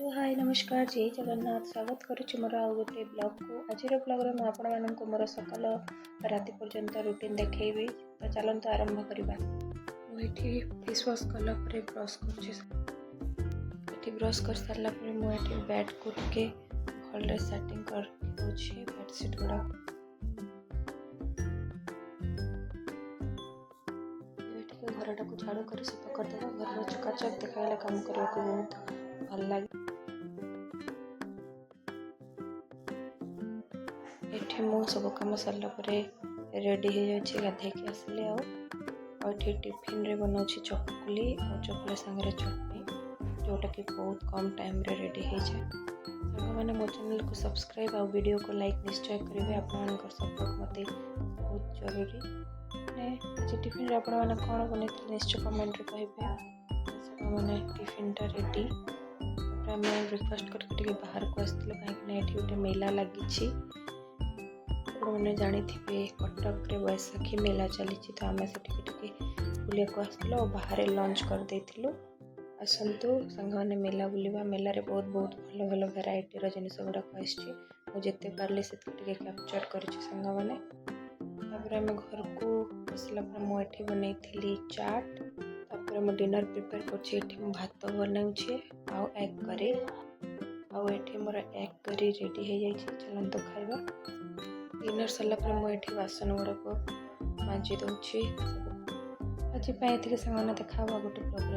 Hello hi नमस्कार जय जगन्नाथ स्वागत करुच्ची मोर आउ गोटे ब्लॉग को आज ब्लॉग में आपण मानक मोर सकाल राति पर्यंत रुटीन देखी तो चलते आरंभ करवा। मुझे फेस वाश कला ब्रश कर ब्रश कर सारा मुझे बेड करके भल सेटिंग कर बेडसीट गुड़ा घरटा को झाड़ू कर सफा करदेवा। घर चकाचक देखा काम करने को बहुत भल लगे। ये मु सब कम सरला रेडी हो जाए गाधे आसिले आठी टिफिन रे बनाऊँ चकुली और चकुली सांगे चटनी जोटा कि बहुत कम टाइम रे रेडी हो जाए। मैंने मो चैनल को सब्सक्राइब और वीडियो को लाइक निश्चय करेंगे। आप सपोर्ट मत बहुत जरूरी। आज टिफिन आप कौन बन निश्चय कमेंट रे कहे। मैंने टिफिनटा रेडी आम ब्रेकफास्ट करके बाहर को आसलु कहीं गोटे मेला लगी मैंने जानी कटक रे बैसाखी मेला चली तो आम से बुलिया को आसलु और बाहर लंच कर देलु। आसतु सांग मैंने मेला बुलवा मेल रे बहुत बहुत भल भल भेराइटी जिनस गुड़ाक आसते पारे से कैप्चर कर सांग मैंने। आम घर को आसला मुझे बनई चाट तापर मो डिनर प्रिपेयर कर भात बनाऊे आउ एग करी आउ मोर एग करी रेडी हो जाए। चलते खाइबा। डिनर सरला मुझे बासन गुड़ाक माजी दूसरी। आज ये सांग देखा गोटे ब्लॉग।